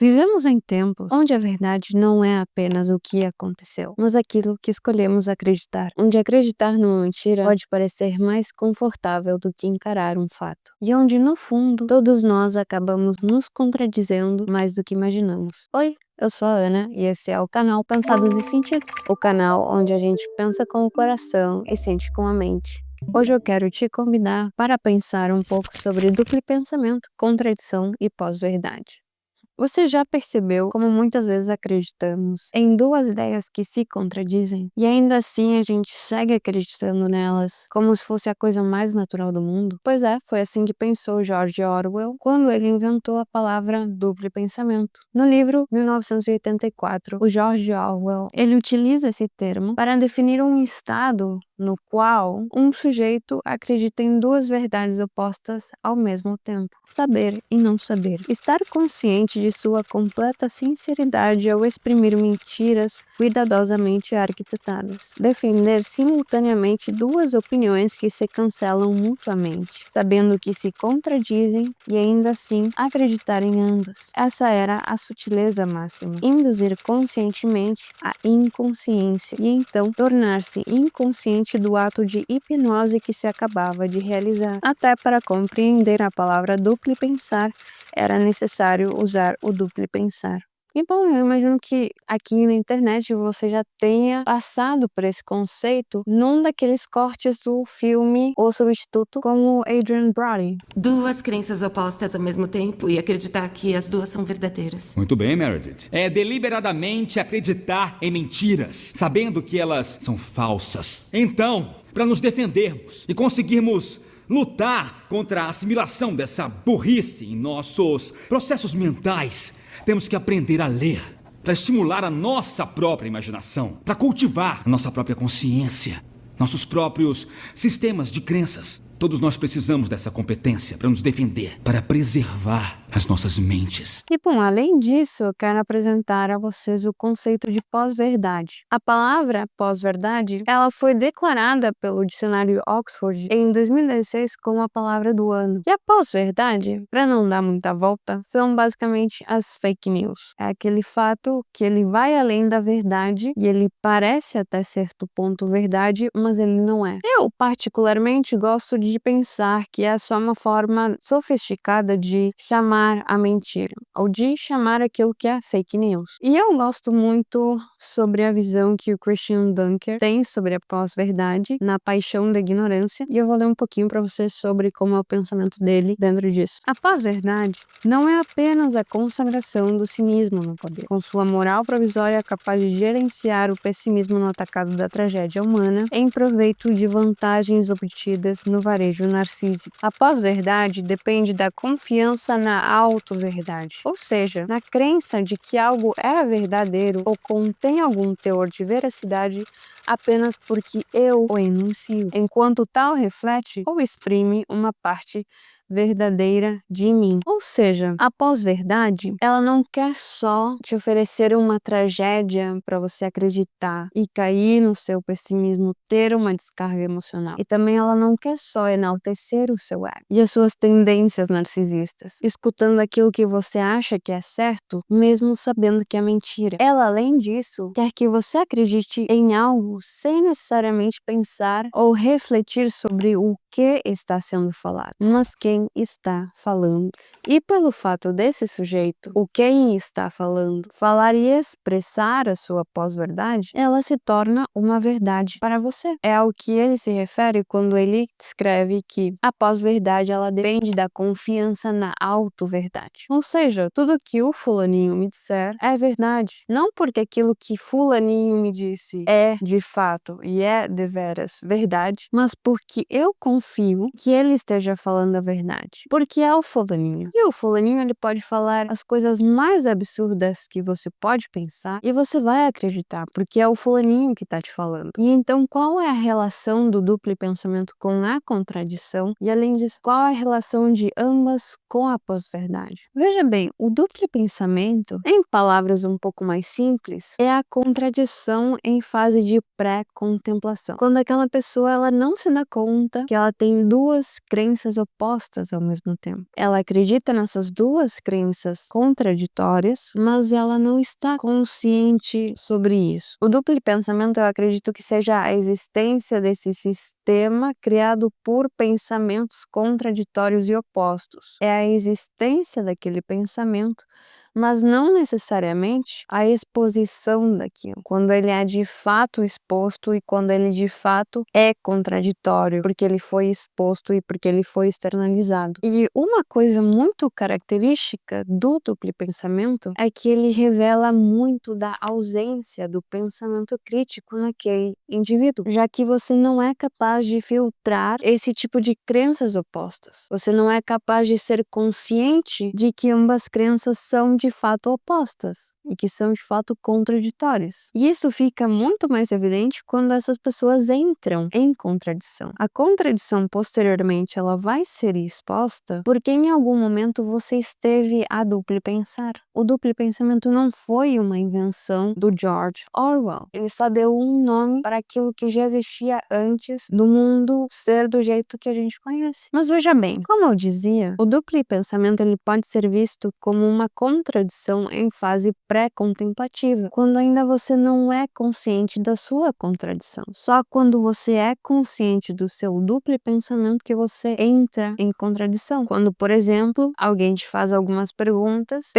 Vivemos em tempos onde a verdade não é apenas o que aconteceu, mas aquilo que escolhemos acreditar. Onde acreditar numa mentira pode parecer mais confortável do que encarar um fato. E onde, no fundo, todos nós acabamos nos contradizendo mais do que imaginamos. Oi, eu sou a Ana e esse é o canal Pensados e Sentidos, o canal onde a gente pensa com o coração e sente com a mente. Hoje eu quero te convidar para pensar um pouco sobre duplo pensamento, contradição e pós-verdade. Você já percebeu como muitas vezes acreditamos em duas ideias que se contradizem e ainda assim a gente segue acreditando nelas como se fosse a coisa mais natural do mundo? Pois é, foi assim que pensou George Orwell quando ele inventou a palavra duplo pensamento. No livro 1984, o George Orwell, ele utiliza esse termo para definir um estado no qual um sujeito acredita em duas verdades opostas ao mesmo tempo: saber e não saber. Estar consciente de sua completa sinceridade ao exprimir mentiras cuidadosamente arquitetadas. Defender simultaneamente duas opiniões que se cancelam mutuamente, sabendo que se contradizem e ainda assim acreditar em ambas. Essa era a sutileza máxima. Induzir conscientemente a inconsciência e então tornar-se inconsciente do ato de hipnose que se acabava de realizar. Até para compreender a palavra duplo pensar, era necessário usar o duplo pensar. E bom, eu imagino que aqui na internet você já tenha passado por esse conceito num daqueles cortes do filme O Substituto com o Adrien Brody. Duas crenças opostas ao mesmo tempo e acreditar que as duas são verdadeiras. Muito bem, Meredith. É deliberadamente acreditar em mentiras, sabendo que elas são falsas. Então, para nos defendermos e conseguirmos lutar contra a assimilação dessa burrice em nossos processos mentais, temos que aprender a ler, para estimular a nossa própria imaginação, para cultivar a nossa própria consciência, nossos próprios sistemas de crenças. Todos nós precisamos dessa competência para nos defender, para preservar as nossas mentes. E bom, além disso, eu quero apresentar a vocês o conceito de pós-verdade. A palavra pós-verdade, ela foi declarada pelo dicionário Oxford em 2016 como a palavra do ano. E a pós-verdade, para não dar muita volta, são basicamente as fake news. É aquele fato que ele vai além da verdade e ele parece até certo ponto verdade, mas ele não é. Eu, particularmente, gosto de pensar que é só uma forma sofisticada de chamar a mentira, ou de chamar aquilo que é fake news. E eu gosto muito sobre a visão que o Christian Dunker tem sobre a pós-verdade na Paixão da Ignorância, e eu vou ler um pouquinho para vocês sobre como é o pensamento dele dentro disso. A pós-verdade não é apenas a consagração do cinismo no poder, com sua moral provisória capaz de gerenciar o pessimismo no atacado da tragédia humana em proveito de vantagens obtidas no varejo narcísico. A pós-verdade depende da confiança na auto-verdade, ou seja, na crença de que algo é verdadeiro ou contém algum teor de veracidade apenas porque eu o enuncio, enquanto tal reflete ou exprime uma parte verdadeira de mim. Ou seja, a pós-verdade, ela não quer só te oferecer uma tragédia para você acreditar e cair no seu pessimismo, ter uma descarga emocional. E também ela não quer só enaltecer o seu ego e as suas tendências narcisistas, escutando aquilo que você acha que é certo, mesmo sabendo que é mentira. Ela, além disso, quer que você acredite em algo sem necessariamente pensar ou refletir sobre o que está sendo falado, mas quem está falando. E pelo fato desse sujeito, o quem está falando, falar e expressar a sua pós-verdade, ela se torna uma verdade para você. É ao que ele se refere quando ele descreve que a pós-verdade ela depende da confiança na auto-verdade. Ou seja, tudo que o fulaninho me disser é verdade. Não porque aquilo que fulaninho me disse é de fato e é deveras verdade, mas porque eu confio que ele esteja falando a verdade. Porque é o fulaninho. E o fulaninho, ele pode falar as coisas mais absurdas que você pode pensar e você vai acreditar, porque é o fulaninho que tá te falando. E então, qual é a relação do duplo pensamento com a contradição? E além disso, qual é a relação de ambas com a pós-verdade? Veja bem, o duplo pensamento, em palavras um pouco mais simples, é a contradição em fase de pré-contemplação. Quando aquela pessoa ela não se dá conta que ela ela tem duas crenças opostas ao mesmo tempo. Ela acredita nessas duas crenças contraditórias, mas ela não está consciente sobre isso. O duplo pensamento, eu acredito que seja a existência desse sistema criado por pensamentos contraditórios e opostos. É a existência daquele pensamento, mas não necessariamente a exposição daquilo, quando ele é de fato exposto e quando ele de fato é contraditório, porque ele foi exposto e porque ele foi externalizado. E uma coisa muito característica do duplo pensamento é que ele revela muito da ausência do pensamento crítico naquele indivíduo, já que você não é capaz de filtrar esse tipo de crenças opostas. Você não é capaz de ser consciente de que ambas crenças são de fato opostas e que são de fato contraditórias. E isso fica muito mais evidente quando essas pessoas entram em contradição. A contradição posteriormente ela vai ser exposta porque em algum momento você esteve a duplo pensar. O duplo pensamento não foi uma invenção do George Orwell. Ele só deu um nome para aquilo que já existia antes do mundo ser do jeito que a gente conhece. Mas veja bem, como eu dizia, o duplo pensamento ele pode ser visto como uma contradição em fase pré-contemplativa, quando ainda você não é consciente da sua contradição. Só quando você é consciente do seu duplo pensamento que você entra em contradição. Quando, por exemplo, alguém te faz algumas perguntas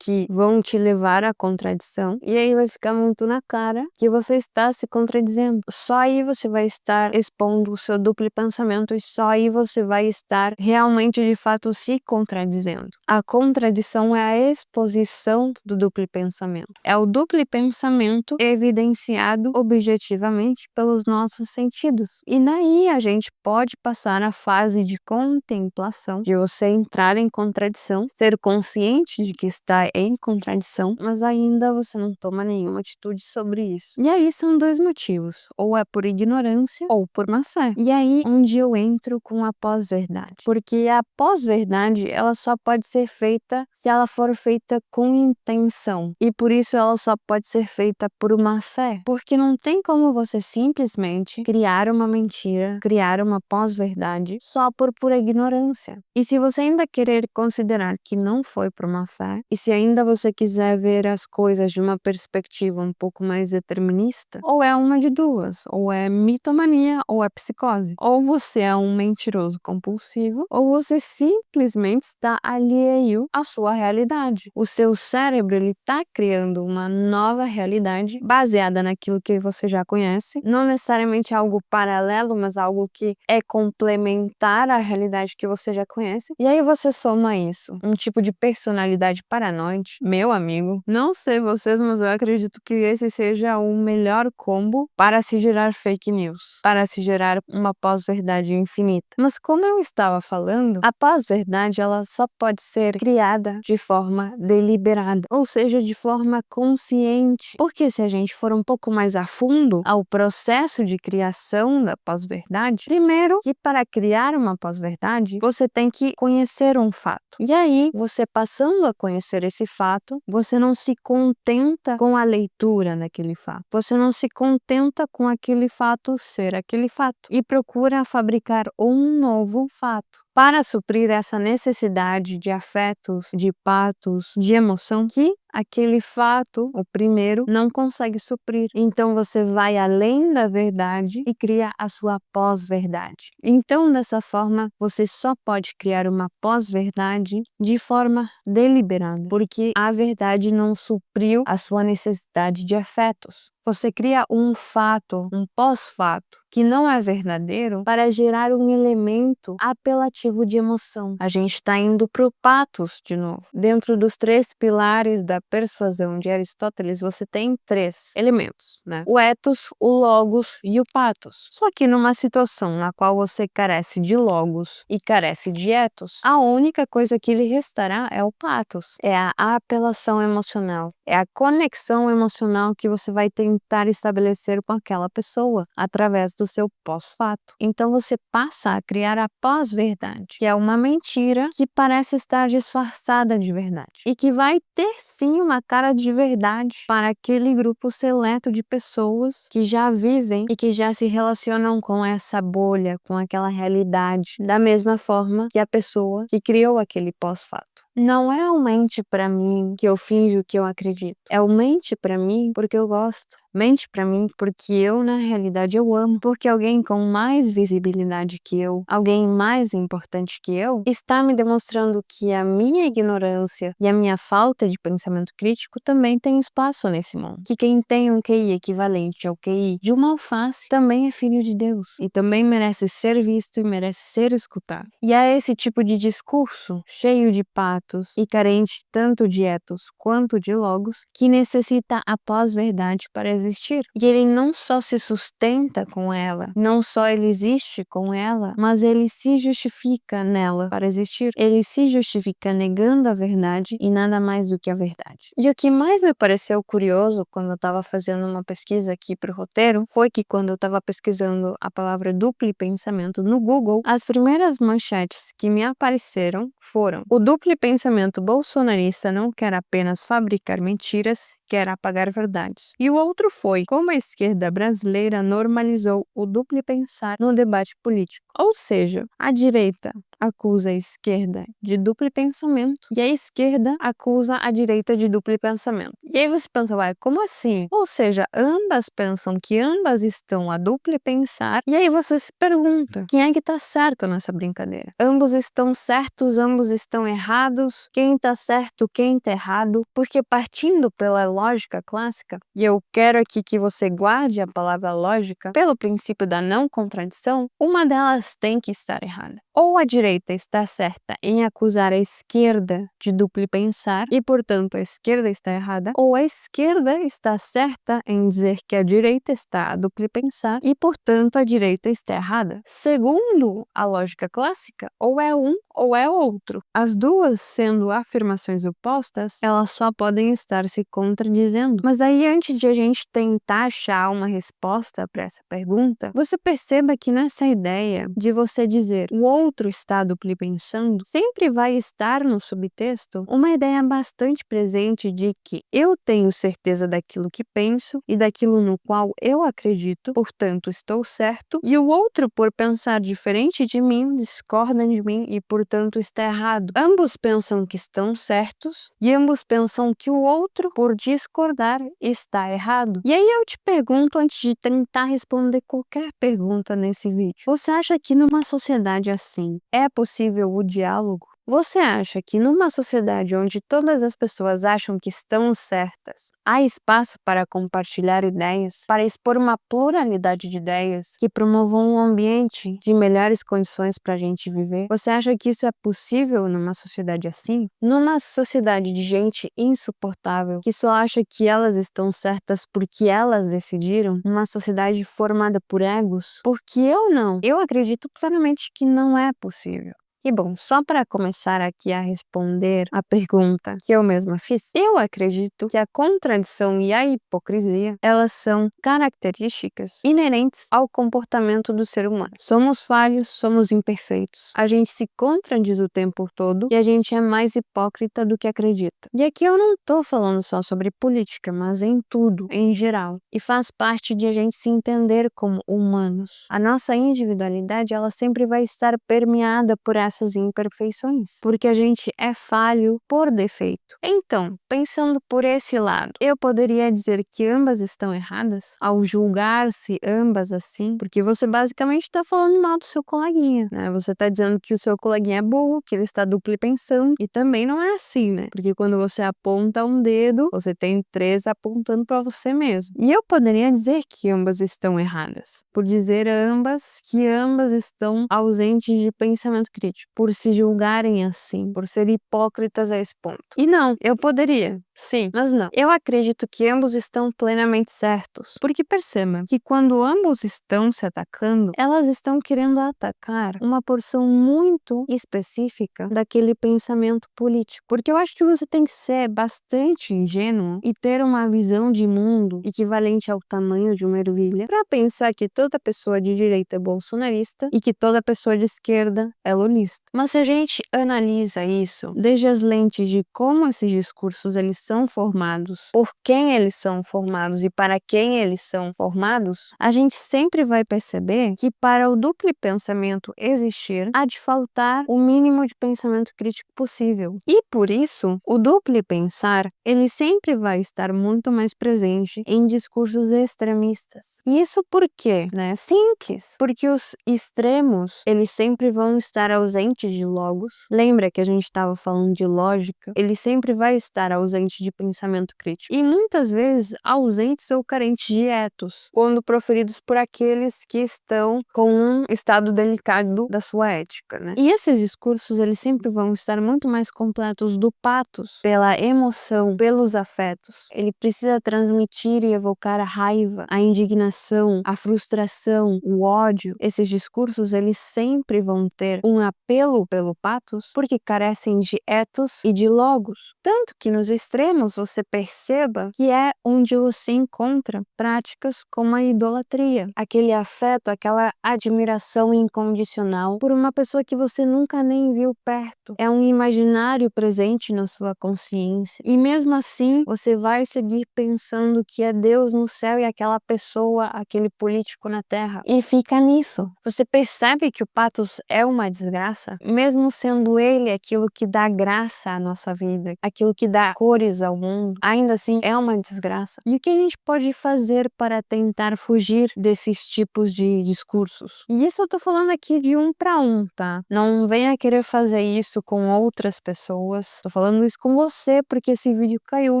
que vão te levar à contradição, e aí vai ficar muito na cara que você está se contradizendo. Só aí você vai estar expondo o seu duplo pensamento e só aí você vai estar realmente de fato se contradizendo. A contradição é a exposição do duplo pensamento. É o duplo pensamento evidenciado objetivamente pelos nossos sentidos. E daí a gente pode passar a fase de contemplação, de você entrar em contradição, ser consciente de que está em contradição, mas ainda você não toma nenhuma atitude sobre isso. E aí são dois motivos, ou é por ignorância ou por má fé. E aí onde eu entro com a pós-verdade, porque a pós-verdade ela só pode ser feita se ela for feita com intenção, e por isso ela só pode ser feita por uma fé, porque não tem como você simplesmente criar uma mentira, criar uma pós-verdade só por pura ignorância. E se você ainda querer considerar que não foi por uma fé, e se ainda você quiser ver as coisas de uma perspectiva um pouco mais determinista, ou é uma de duas, ou é mitomania ou é psicose. Ou você é um mentiroso compulsivo, ou você simplesmente está alheio à sua realidade. O seu cérebro ele está criando uma nova realidade baseada naquilo que você já conhece, não necessariamente algo paralelo, mas algo que é complementar à realidade que você já conhece. E aí você soma isso, um tipo de personalidade paranoide. Meu amigo, não sei vocês, mas eu acredito que esse seja o melhor combo para se gerar fake news, para se gerar uma pós-verdade infinita. Mas como eu estava falando, a pós-verdade ela só pode ser criada de forma deliberada, ou seja, de forma consciente. Porque se a gente for um pouco mais a fundo ao processo de criação da pós-verdade, primeiro que para criar uma pós-verdade, você tem que conhecer um fato. E aí, você passando a conhecer esse fato, você não se contenta com a leitura daquele fato. Você não se contenta com aquele fato ser aquele fato e procura fabricar um novo fato para suprir essa necessidade de afetos, de patos, de emoção que aquele fato, o primeiro, não consegue suprir. Então você vai além da verdade e cria a sua pós-verdade. Então, dessa forma, você só pode criar uma pós-verdade de forma deliberada, porque a verdade não supriu a sua necessidade de afetos. Você cria um fato, um pós-fato, que não é verdadeiro para gerar um elemento apelativo de emoção. A gente está indo para o patos de novo. Dentro dos 3 pilares da persuasão de Aristóteles, você tem 3 elementos, né? O ethos, o logos e o patos. Só que numa situação na qual você carece de logos e carece de ethos, a única coisa que lhe restará é o patos. É a apelação emocional. É a conexão emocional que você vai ter tentar estabelecer com aquela pessoa através do seu pós-fato. Então você passa a criar a pós-verdade, que é uma mentira que parece estar disfarçada de verdade e que vai ter sim uma cara de verdade para aquele grupo seleto de pessoas que já vivem e que já se relacionam com essa bolha, com aquela realidade, da mesma forma que a pessoa que criou aquele pós-fato. Não é um mente pra mim que eu finjo que eu acredito. É um mente pra mim porque eu gosto. Mente pra mim porque eu, na realidade, eu amo. Porque alguém com mais visibilidade que eu, alguém mais importante que eu, está me demonstrando que a minha ignorância e a minha falta de pensamento crítico também tem espaço nesse mundo. Que quem tem um QI equivalente ao QI de uma alface também é filho de Deus. E também merece ser visto e merece ser escutado. E é esse tipo de discurso, cheio de patos e carente tanto de etos quanto de logos, que necessita a pós-verdade para existir. E ele não só se sustenta com ela, não só ele existe com ela, mas ele se justifica nela para existir. Ele se justifica negando a verdade e nada mais do que a verdade. E o que mais me pareceu curioso quando eu estava fazendo uma pesquisa aqui para o roteiro foi que quando eu estava pesquisando a palavra duplo pensamento no Google, as primeiras manchetes que me apareceram foram: o duplo pensamento bolsonarista não quer apenas fabricar mentiras, quer apagar verdades. E o outro foi como a esquerda brasileira normalizou o duplo pensar no debate político. Ou seja, a direita acusa a esquerda de duplo pensamento e a esquerda acusa a direita de duplo pensamento. E aí você pensa, ué, como assim? Ou seja, ambas pensam que ambas estão a duplo pensar e aí você se pergunta, quem é que tá certo nessa brincadeira? Ambos estão certos, ambos estão errados, quem tá certo, quem tá errado? Porque partindo pela lógica clássica, e eu quero aqui que você guarde a palavra lógica, pelo princípio da não contradição, uma delas tem que estar errada. Ou a direita está certa em acusar a esquerda de duplo pensar e, portanto, a esquerda está errada, ou a esquerda está certa em dizer que a direita está a duplo pensar e, portanto, a direita está errada. Segundo a lógica clássica, ou é um ou é outro. As duas sendo afirmações opostas, elas só podem estar se contradizendo. Mas aí, antes de a gente tentar achar uma resposta para essa pergunta, você perceba que nessa ideia de você dizer o outro está duplo pensando, sempre vai estar no subtexto uma ideia bastante presente de que eu tenho certeza daquilo que penso e daquilo no qual eu acredito, portanto estou certo, e o outro, por pensar diferente de mim, discorda de mim e, portanto, está errado. Ambos pensam que estão certos e ambos pensam que o outro, por discordar, está errado. E aí eu te pergunto, antes de tentar responder qualquer pergunta nesse vídeo, você acha que numa sociedade assim é possível o diálogo? Você acha que numa sociedade onde todas as pessoas acham que estão certas, há espaço para compartilhar ideias, para expor uma pluralidade de ideias que promovam um ambiente de melhores condições para a gente viver? Você acha que isso é possível numa sociedade assim? Numa sociedade de gente insuportável, que só acha que elas estão certas porque elas decidiram? Uma sociedade formada por egos? Porque eu não. Eu acredito claramente que não é possível. E bom, só para começar aqui a responder a pergunta que eu mesma fiz, eu acredito que a contradição e a hipocrisia, elas são características inerentes ao comportamento do ser humano. Somos falhos, somos imperfeitos. A gente se contradiz o tempo todo e a gente é mais hipócrita do que acredita. E aqui eu não tô falando só sobre política, mas em tudo, em geral. E faz parte de a gente se entender como humanos. A nossa individualidade, ela sempre vai estar permeada por essas imperfeições, porque a gente é falho por defeito. Então, pensando por esse lado, eu poderia dizer que ambas estão erradas ao julgar-se ambas assim, porque você basicamente está falando mal do seu coleguinha, né? Você está dizendo que o seu coleguinha é burro, que ele está duplo pensando, e também não é assim, né? Porque quando você aponta um dedo, você tem 3 apontando para você mesmo. E eu poderia dizer que ambas estão erradas, por dizer ambas que ambas estão ausentes de pensamento crítico. por se julgarem assim, por serem hipócritas a esse ponto. E não, eu poderia, sim, mas não. Eu acredito que ambos estão plenamente certos, porque perceba que quando ambos estão se atacando, elas estão querendo atacar uma porção muito específica daquele pensamento político. Porque eu acho que você tem que ser bastante ingênuo e ter uma visão de mundo equivalente ao tamanho de uma ervilha para pensar que toda pessoa de direita é bolsonarista e que toda pessoa de esquerda é lulista. Mas se a gente analisa isso desde as lentes de como esses discursos eles são formados, por quem eles são formados e para quem eles são formados, a gente sempre vai perceber que para o duplo pensamento existir, há de faltar o mínimo de pensamento crítico possível. E por isso, o duplo pensar, ele sempre vai estar muito mais presente em discursos extremistas. E isso por quê? Simples. Porque os extremos, eles sempre vão estar ausentes de logos. Lembra que a gente estava falando de lógica? Ele sempre vai estar ausente de pensamento crítico. E muitas vezes ausentes ou carentes de ethos, quando proferidos por aqueles que estão com um estado delicado da sua ética, E esses discursos, eles sempre vão estar muito mais completos do patos, pela emoção, pelos afetos. Ele precisa transmitir e evocar a raiva, a indignação, a frustração, o ódio. Esses discursos, eles sempre vão ter um apelo pelo patos, porque carecem de ethos e de logos. Tanto que nos extremos você perceba que é onde você encontra práticas como a idolatria, aquele afeto, aquela admiração incondicional por uma pessoa que você nunca nem viu perto. É um imaginário presente na sua consciência. E mesmo assim, você vai seguir pensando que é Deus no céu e aquela pessoa, aquele político na terra. E fica nisso. Você percebe que o patos é uma desgraça, mesmo sendo ele aquilo que dá graça à nossa vida, aquilo que dá cores ao mundo, ainda assim é uma desgraça. E o que a gente pode fazer para tentar fugir desses tipos de discursos? E isso eu tô falando aqui de um para um, tá? Não venha querer fazer isso com outras pessoas. Tô falando isso com você porque esse vídeo caiu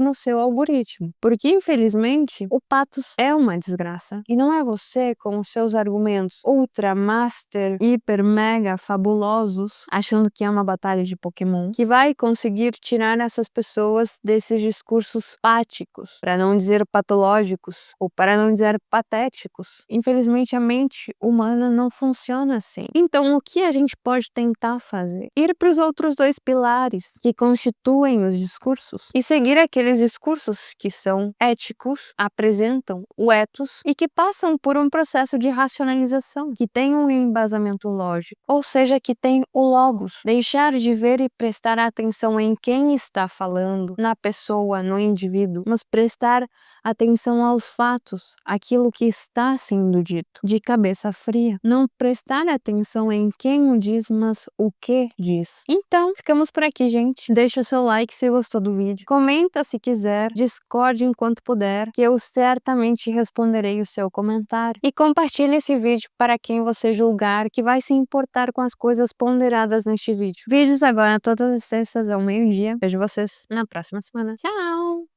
no seu algoritmo. Porque, infelizmente, o patos é uma desgraça. E não é você com os seus argumentos ultra, master, hiper, mega fabulosos, achando que é uma batalha de Pokémon, que vai conseguir tirar essas pessoas desses discursos páticos, para não dizer patológicos, ou para não dizer patéticos. Infelizmente, a mente humana não funciona assim. Então, o que a gente pode tentar fazer? Ir para os outros dois pilares que constituem os discursos e seguir aqueles discursos que são éticos, apresentam o ethos e que passam por um processo de racionalização, que tem um embasamento lógico, ou seja, que tem o logos. Deixar de ver e prestar atenção em quem está falando, na pessoa, no indivíduo, mas prestar atenção aos fatos, aquilo que está sendo dito, de cabeça fria. Não prestar atenção em quem o diz, mas o que diz. Então, ficamos por aqui, gente. Deixa o seu like se gostou do vídeo. Comenta se quiser, discorde enquanto puder, que eu certamente responderei o seu comentário. E compartilhe esse vídeo para quem você julgar que vai se importar com as coisas ponderadas neste vídeo. Vídeos agora todas as sextas ao meio-dia. Vejo vocês na próxima semana. Tchau!